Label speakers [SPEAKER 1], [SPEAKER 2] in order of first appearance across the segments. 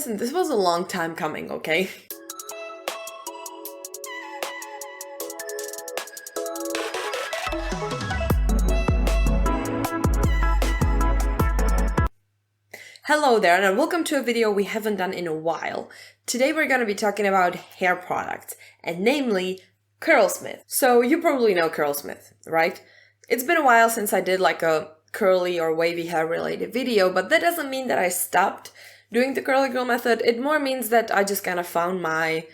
[SPEAKER 1] Listen, this was a long time coming, okay? Hello there and welcome to a video we haven't done in a while. Today we're going to be talking about hair products, and namely Curlsmith. So you probably know Curlsmith, right? It's been a while since I did like a curly or wavy hair related video, but that doesn't mean that I stopped doing the curly girl method. It more means that I just kind of found my,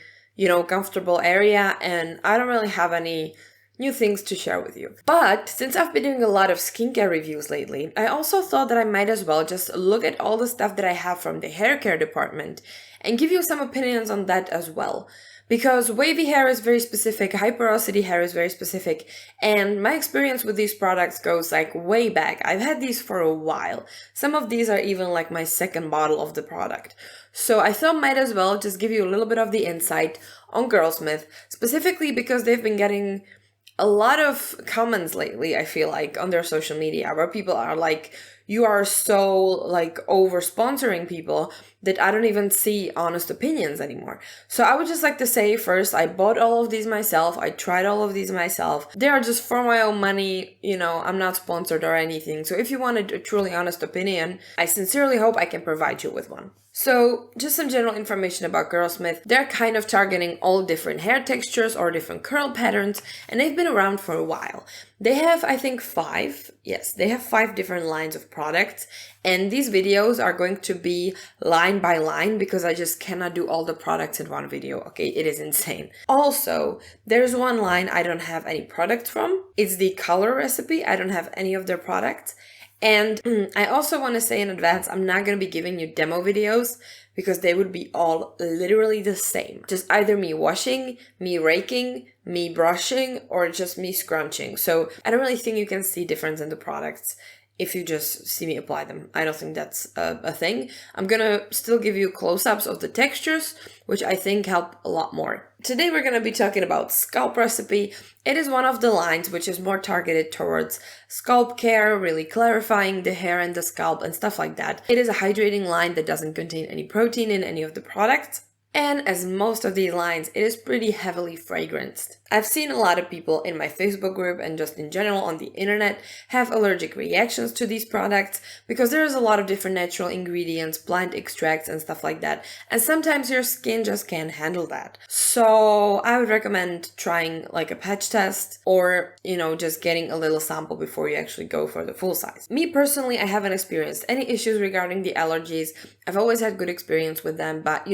[SPEAKER 1] comfortable area, and I don't really have any new things to share with you. But since I've been doing a lot of skincare reviews lately, I also thought that I might as well just look at all the stuff that I have from the hair care department and give you some opinions on that as well. Because wavy hair is very specific, high porosity hair is very specific, and my experience with these products goes like way back. I've had these for a while. Some of these are even like my second bottle of the product. So I thought might as well just give you a little bit of the insight on Curlsmith, specifically because they've been getting a lot of comments lately, I feel like, on their social media where people are like, you are so like over sponsoring people that I don't even see honest opinions anymore. So I would just like to say first, I bought all of these myself. I tried all of these myself. They are just for my own money. I'm not sponsored or anything. So if you wanted a truly honest opinion, I sincerely hope I can provide you with one. So just some general information about Curlsmith. They're kind of targeting all different hair textures or different curl patterns, and they've been around for a while. They have, I think, five different lines of products, and these videos are going to be line by line because I just cannot do all the products in one video, okay? It is insane. Also, there's one line I don't have any products from. It's the Color Recipe. I don't have any of their products. And I also want to say in advance, I'm not going to be giving you demo videos because they would be all literally the same. Just either me washing, me raking, me brushing, or just me scrunching. So I don't really think you can see difference in the products if you just see me apply them. I don't think that's a thing. I'm gonna still give you close-ups of the textures, which I think help a lot more. Today we're gonna be talking about Scalp Recipe. It is one of the lines which is more targeted towards scalp care, really clarifying the hair and the scalp and stuff like that. It is a hydrating line that doesn't contain any protein in any of the products. And as most of these lines, it is pretty heavily fragranced. I've seen a lot of people in my Facebook group and just in general on the internet have allergic reactions to these products because there is a lot of different natural ingredients, plant extracts and stuff like that. And sometimes your skin just can't handle that. So I would recommend trying like a patch test or, just getting a little sample before you actually go for the full size. Me personally, I haven't experienced any issues regarding the allergies. I've always had good experience with them, but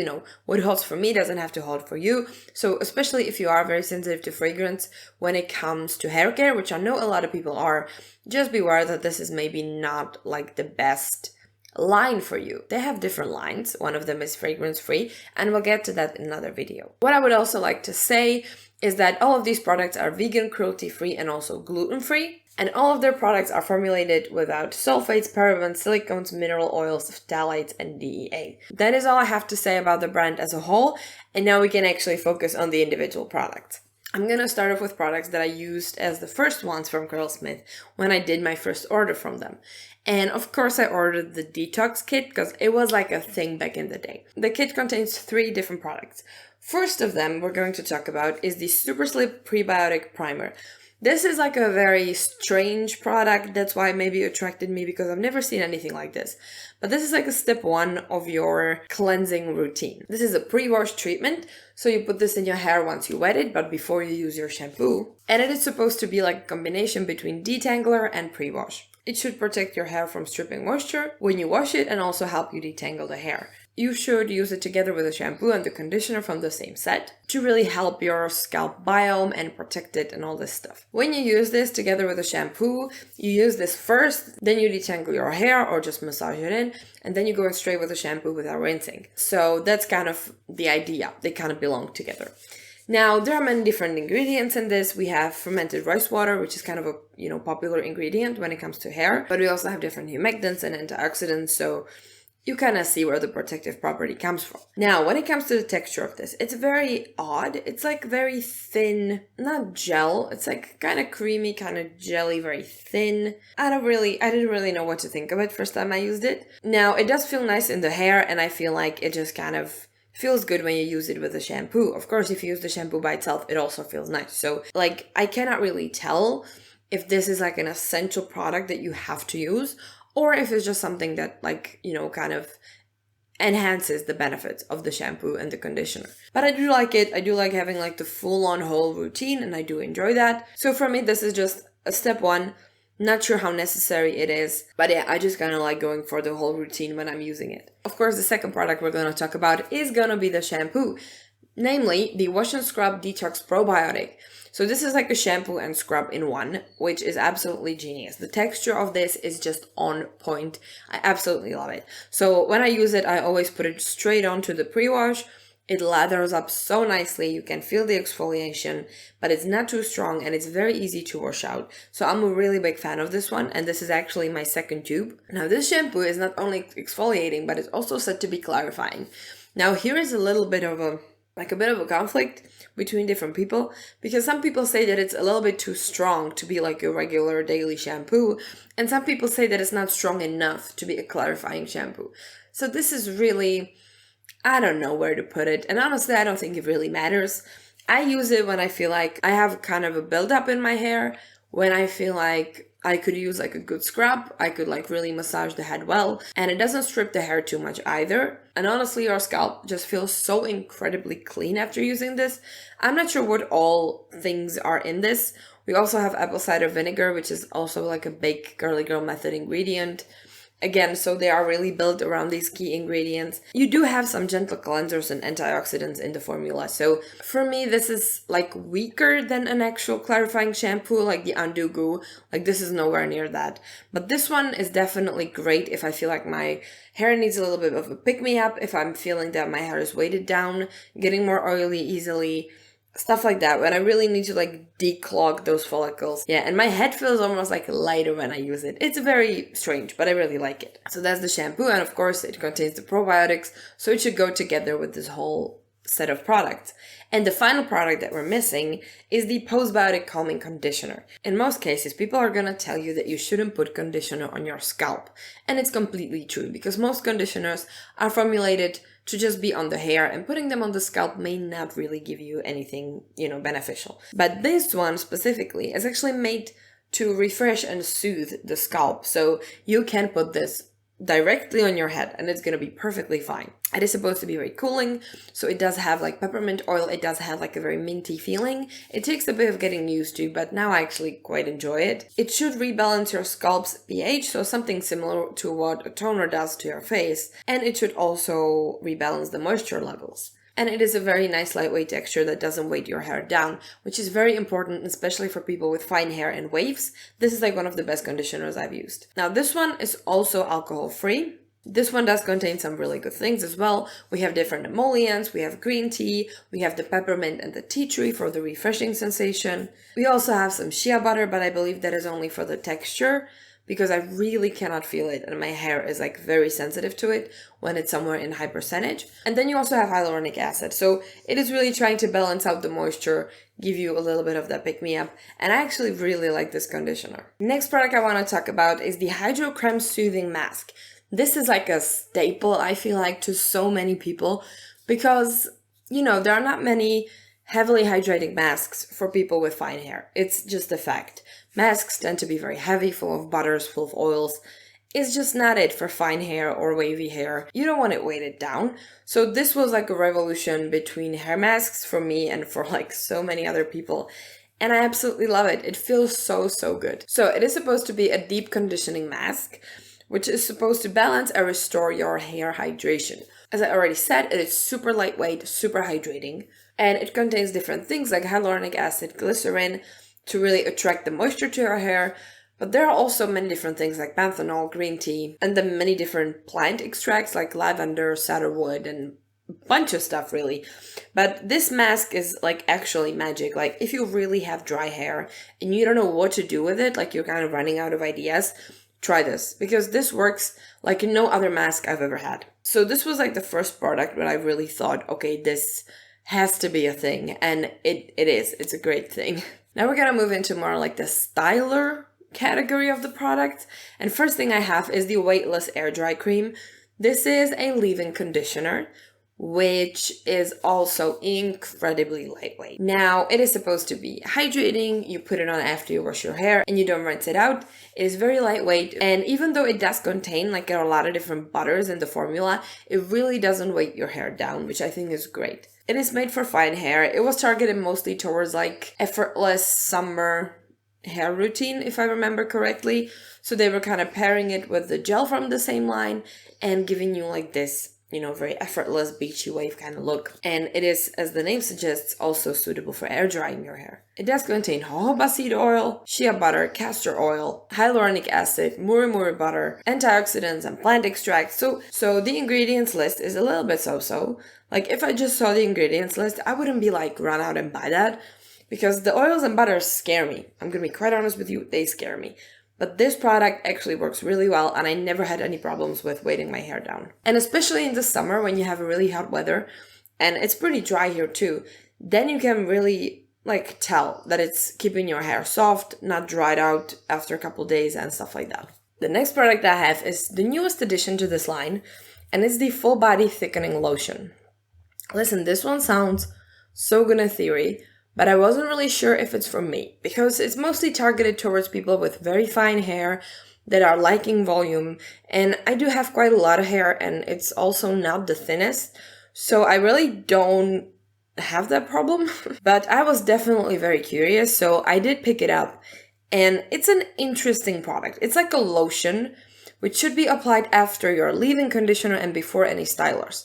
[SPEAKER 1] what holds for me doesn't have to hold for you. So especially if you are very sensitive to fragrance when it comes to hair care, which I know a lot of people are, just beware that this is maybe not like the best line for you. They have different lines. One of them is fragrance free, and we'll get to that in another video. What I would also like to say is that all of these products are vegan, cruelty free, and also gluten free. And all of their products are formulated without sulfates, parabens, silicones, mineral oils, phthalates, and DEA. That is all I have to say about the brand as a whole, and now we can actually focus on the individual products. I'm gonna start off with products that I used as the first ones from Curlsmith when I did my first order from them. And of course I ordered the Detox kit because it was like a thing back in the day. The kit contains 3 different products. First of them we're going to talk about is the Super Slip Prebiotic Primer. This is like a very strange product, that's why maybe it attracted me because I've never seen anything like this. But this is like a step 1 of your cleansing routine. This is a pre-wash treatment, so you put this in your hair once you wet it, but before you use your shampoo. And it is supposed to be like a combination between detangler and pre-wash. It should protect your hair from stripping moisture when you wash it and also help you detangle the hair. You should use it together with the shampoo and the conditioner from the same set to really help your scalp biome and protect it and all this stuff. When you use this together with the shampoo, you use this first, then you detangle your hair or just massage it in, and then you go in straight with the shampoo without rinsing. So that's kind of the idea. They kind of belong together. Now, there are many different ingredients in this. We have fermented rice water, which is kind of a popular ingredient when it comes to hair, but we also have different humectants and antioxidants, so you kind of see where the protective property comes from. Now, when it comes to the texture of this, it's very odd. It's like very thin, not gel. It's like kind of creamy, kind of jelly, very thin. I didn't really know what to think of it first time I used it. Now, it does feel nice in the hair, and I feel like it just kind of feels good when you use it with a shampoo. Of course, if you use the shampoo by itself, it also feels nice. So, like, I cannot really tell if this is like an essential product that you have to use, or if it's just something that, like, you know, kind of enhances the benefits of the shampoo and the conditioner. But I do like it. I do like having like the full-on whole routine, and I do enjoy that. So for me, this is just a step one. Not sure how necessary it is, but yeah, I just kind of like going for the whole routine when I'm using it. Of course, the second product we're going to talk about is going to be the shampoo, namely the Wash and Scrub Detox Probiotic. So this is like a shampoo and scrub in one, which is absolutely genius. The texture of this is just on point. I absolutely love it. So when I use it, I always put it straight onto the pre-wash. It lathers up so nicely. You can feel the exfoliation, but it's not too strong and it's very easy to wash out. So I'm a really big fan of this one, and this is actually my second tube. Now this shampoo is not only exfoliating, but it's also said to be clarifying. Now here is a little bit of a conflict between different people, because some people say that it's a little bit too strong to be like a regular daily shampoo, and some people say that it's not strong enough to be a clarifying shampoo. So this is really, I don't know where to put it, and honestly I don't think it really matters. I use it when I feel like I have kind of a buildup in my hair, when I feel like I could use like a good scrub, I could like really massage the head well, and it doesn't strip the hair too much either. And honestly, your scalp just feels so incredibly clean after using this. I'm not sure what all things are in this. We also have apple cider vinegar, which is also like a big girly girl method ingredient. Again, so they are really built around these key ingredients. You do have some gentle cleansers and antioxidants in the formula. So for me, this is like weaker than an actual clarifying shampoo, like the Undo Goo. Like this is nowhere near that. But this one is definitely great if I feel like my hair needs a little bit of a pick-me-up, if I'm feeling that my hair is weighted down, getting more oily easily, stuff like that, when I really need to like declog those follicles. Yeah, and my head feels almost like lighter when I use it. It's very strange, but I really like it. So that's the shampoo, and of course it contains the probiotics, so it should go together with this whole set of products. And the final product that we're missing is the postbiotic calming conditioner. In most cases, people are gonna tell you that you shouldn't put conditioner on your scalp, and it's completely true, because most conditioners are formulated to just be on the hair, and putting them on the scalp may not really give you anything, you know, beneficial. But this one specifically is actually made to refresh and soothe the scalp. So you can put this directly on your head and it's gonna be perfectly fine. It is supposed to be very cooling, so it does have like peppermint oil, it does have like a very minty feeling. It takes a bit of getting used to, but now I actually quite enjoy it. It should rebalance your scalp's pH, so something similar to what a toner does to your face, and it should also rebalance the moisture levels. And it is a very nice lightweight texture that doesn't weight your hair down, which is very important, especially for people with fine hair and waves. This is like one of the best conditioners I've used. Now this one is also alcohol free. This one does contain some really good things as well. We have different emollients, we have green tea, we have the peppermint and the tea tree for the refreshing sensation. We also have some shea butter, but I believe that is only for the texture, because I really cannot feel it and my hair is like very sensitive to it when it's somewhere in high percentage. And then you also have hyaluronic acid. So it is really trying to balance out the moisture, give you a little bit of that pick-me-up, and I actually really like this conditioner. Next product I want to talk about is the Hydro Creme Soothing Mask. This is like a staple, I feel like, to so many people, because, you know, there are not many heavily hydrating masks for people with fine hair. It's just a fact. Masks tend to be very heavy, full of butters, full of oils. It's just not it for fine hair or wavy hair. You don't want it weighted down. So this was like a revolution between hair masks for me and for like so many other people. And I absolutely love it. It feels so, so good. So it is supposed to be a deep conditioning mask, which is supposed to balance and restore your hair hydration. As I already said, it is super lightweight, super hydrating, and it contains different things like hyaluronic acid, glycerin, to really attract the moisture to your hair. But there are also many different things like panthenol, green tea, and then many different plant extracts like lavender, cedarwood, and a bunch of stuff really. But this mask is like actually magic. Like if you really have dry hair and you don't know what to do with it, like you're kind of running out of ideas, try this because this works like no other mask I've ever had. So this was like the first product where I really thought, okay, this has to be a thing, and it is. It's a great thing. Now we're gonna move into more like the styler category of the product. And first thing I have is the Weightless Air Dry Cream. This is a leave-in conditioner, which is also incredibly lightweight. Now, it is supposed to be hydrating. You put it on after you wash your hair and you don't rinse it out. It is very lightweight, and even though it does contain like a lot of different butters in the formula, it really doesn't weight your hair down, which I think is great. It is made for fine hair. It was targeted mostly towards like effortless summer hair routine, if I remember correctly. So they were kind of pairing it with the gel from the same line and giving you like this, you know, very effortless beachy wave kind of look. And it is, as the name suggests, also suitable for air drying your hair. It does contain jojoba seed oil, shea butter, castor oil, hyaluronic acid, muri butter, antioxidants, and plant extracts. So the ingredients list is a little bit so-so. Like if I just saw the ingredients list, I wouldn't be like run out and buy that because the oils and butters scare me. I'm gonna be quite honest with you, they scare me. But this product actually works really well, and I never had any problems with weighting my hair down. And especially in the summer when you have a really hot weather, and it's pretty dry here too, then you can really like tell that it's keeping your hair soft, not dried out after a couple days and stuff like that. The next product I have is the newest addition to this line, and it's the Full Body Thickening Lotion. Listen, this one sounds so good in theory, but I wasn't really sure if it's for me because it's mostly targeted towards people with very fine hair that are liking volume, and I do have quite a lot of hair and it's also not the thinnest, so I really don't have that problem. But I was definitely very curious, so I did pick it up, and it's an interesting product. It's like a lotion which should be applied after your leave-in conditioner and before any stylers.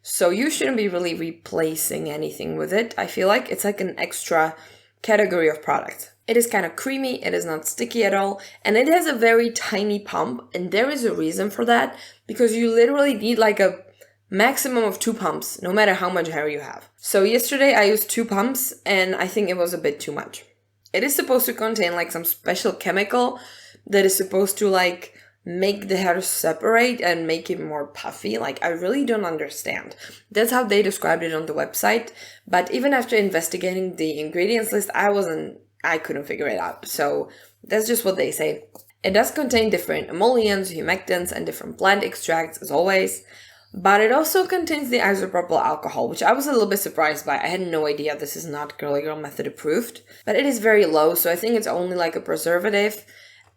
[SPEAKER 1] So you shouldn't be really replacing anything with it. I feel like it's like an extra category of product. It is kind of creamy, it is not sticky at all, and it has a very tiny pump, and there is a reason for that because you literally need like a maximum of 2 pumps no matter how much hair you have. So yesterday I used 2 pumps and I think it was a bit too much. It is supposed to contain like some special chemical that is supposed to like make the hair separate and make it more puffy. Like I really don't understand. That's how they described it on the website, but even after investigating the ingredients list, I couldn't figure it out. So that's just what they say. It does contain different emollients, humectants, and different plant extracts as always, but it also contains the isopropyl alcohol, which I was a little bit surprised by. I had no idea this is not Curly Girl Method approved, but it is very low, so I think it's only like a preservative.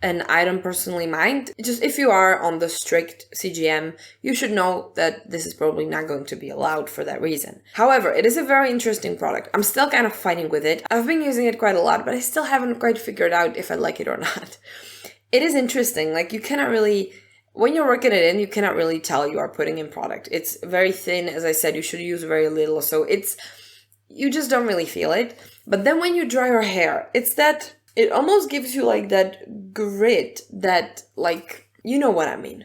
[SPEAKER 1] And I don't personally mind. Just if you are on the strict CGM, you should know that this is probably not going to be allowed for that reason. However, it is a very interesting product. I'm still kind of fighting with it. I've been using it quite a lot, but I still haven't quite figured out if I like it or not. It is interesting. Like you cannot really, when you're working it in, you cannot really tell you are putting in product. It's very thin. As I said, you should use very little. So you just don't really feel it. But then when you dry your hair, it almost gives you like that grit that like, you know what I mean.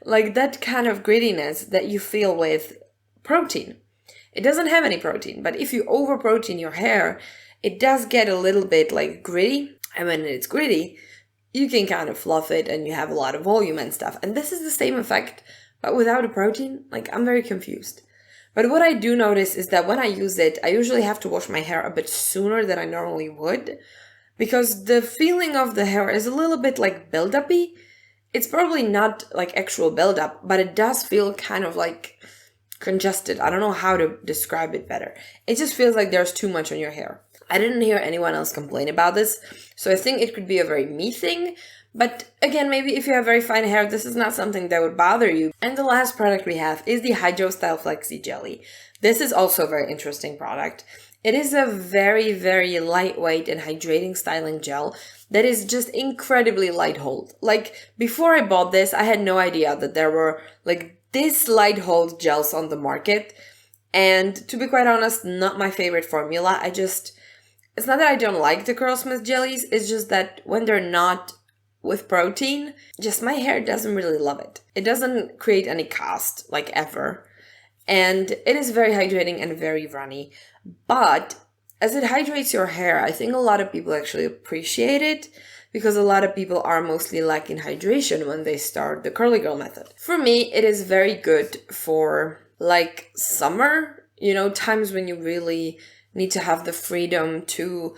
[SPEAKER 1] Like that kind of grittiness that you feel with protein. It doesn't have any protein, but if you over protein your hair, it does get a little bit like gritty. And when it's gritty, you can kind of fluff it and you have a lot of volume and stuff. And this is the same effect, but without a protein. Like I'm very confused. But what I do notice is that when I use it, I usually have to wash my hair a bit sooner than I normally would, because the feeling of the hair is a little bit like build-up-y. It's probably not like actual build-up, but it does feel kind of like congested. I don't know how to describe it better. It just feels like there's too much on your hair. I didn't hear anyone else complain about this, so I think it could be a very me thing. But again, maybe if you have very fine hair, this is not something that would bother you. And the last product we have is the Hydro Style Flexi Jelly. This is also a very interesting product. It is a very, very lightweight and hydrating styling gel that is just incredibly light hold. Like, before I bought this, I had no idea that there were, like, this light hold gels on the market. And to be quite honest, not my favorite formula. It's not that I don't like the Curlsmith jellies, it's just that when they're not with protein, just my hair doesn't really love it. It doesn't create any cast, like, ever. And it is very hydrating and very runny. But as it hydrates your hair, I think a lot of people actually appreciate it because a lot of people are mostly lacking hydration when they start the curly girl method. For me, it is very good for like summer, times when you really need to have the freedom to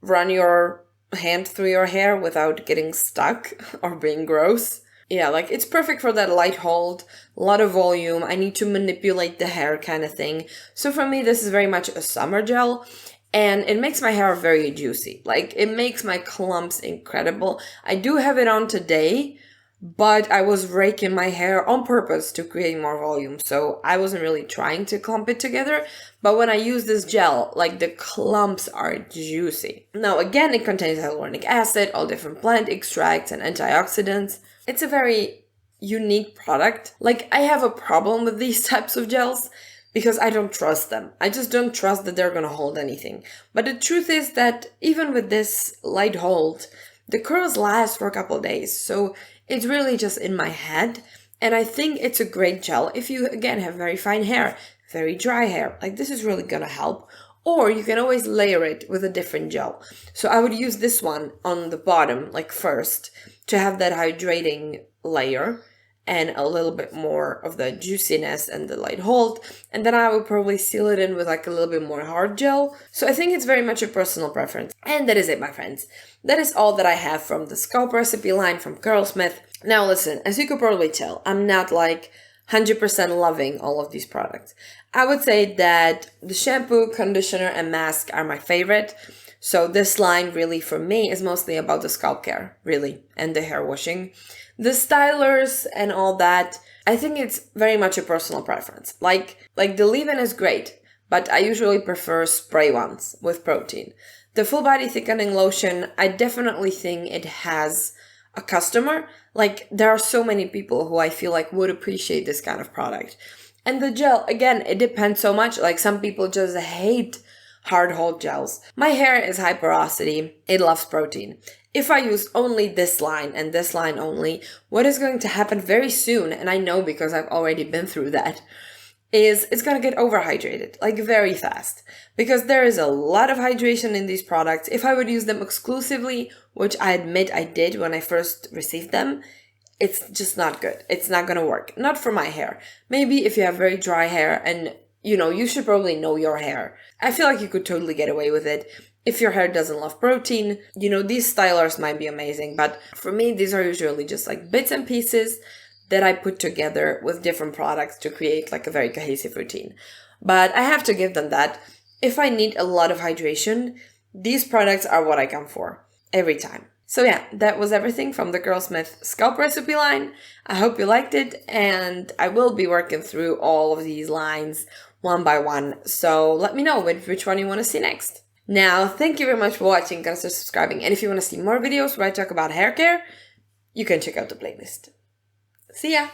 [SPEAKER 1] run your hand through your hair without getting stuck or being gross. Yeah, like it's perfect for that light hold, a lot of volume. I need to manipulate the hair kind of thing. So for me, this is very much a summer gel, and it makes my hair very juicy. Like it makes my clumps incredible. I do have it on today, but I was raking my hair on purpose to create more volume. So I wasn't really trying to clump it together. But when I use this gel, like the clumps are juicy. Now again, it contains hyaluronic acid, all different plant extracts and antioxidants. It's a very unique product. Like I have a problem with these types of gels because I don't trust them. I just don't trust that they're gonna hold anything. But the truth is that even with this light hold, the curls last for a couple of days. So it's really just in my head. And I think it's a great gel if you, again, have very fine hair, very dry hair. Like this is really gonna help. Or you can always layer it with a different gel. So I would use this one on the bottom, like first, to have that hydrating layer and a little bit more of the juiciness and the light hold. And then I would probably seal it in with like a little bit more hard gel. So I think it's very much a personal preference. And that is it, my friends. That is all that I have from the Scalp Recipe line from Curlsmith. Now listen, as you could probably tell, I'm not like 100% loving all of these products. I would say that the shampoo, conditioner, and mask are my favorite. So this line really for me is mostly about the scalp care, really, and the hair washing. The stylers and all that, I think it's very much a personal preference. Like the leave-in is great, but I usually prefer spray ones with protein. The full body thickening lotion, I definitely think it has a customer. Like there are so many people who I feel like would appreciate this kind of product. And the gel, again, it depends so much. Like some people just hate hard hold gels. My hair is high porosity. It loves protein. If I use only this line and this line only, what is going to happen very soon, and I know because I've already been through that, is it's going to get overhydrated, like very fast. Because there is a lot of hydration in these products. If I would use them exclusively, which I admit I did when I first received them, it's just not good. It's not going to work. Not for my hair. Maybe if you have very dry hair and, you should probably know your hair. I feel like you could totally get away with it. If your hair doesn't love protein, these stylers might be amazing. But for me, these are usually just like bits and pieces that I put together with different products to create like a very cohesive routine. But I have to give them that. If I need a lot of hydration, these products are what I come for every time. So yeah, that was everything from the Curlsmith Scalp Recipe line. I hope you liked it, and I will be working through all of these lines one by one. So let me know which one you want to see next. Now, thank you very much for watching. Consider subscribing. And if you want to see more videos where I talk about hair care, you can check out the playlist. See ya!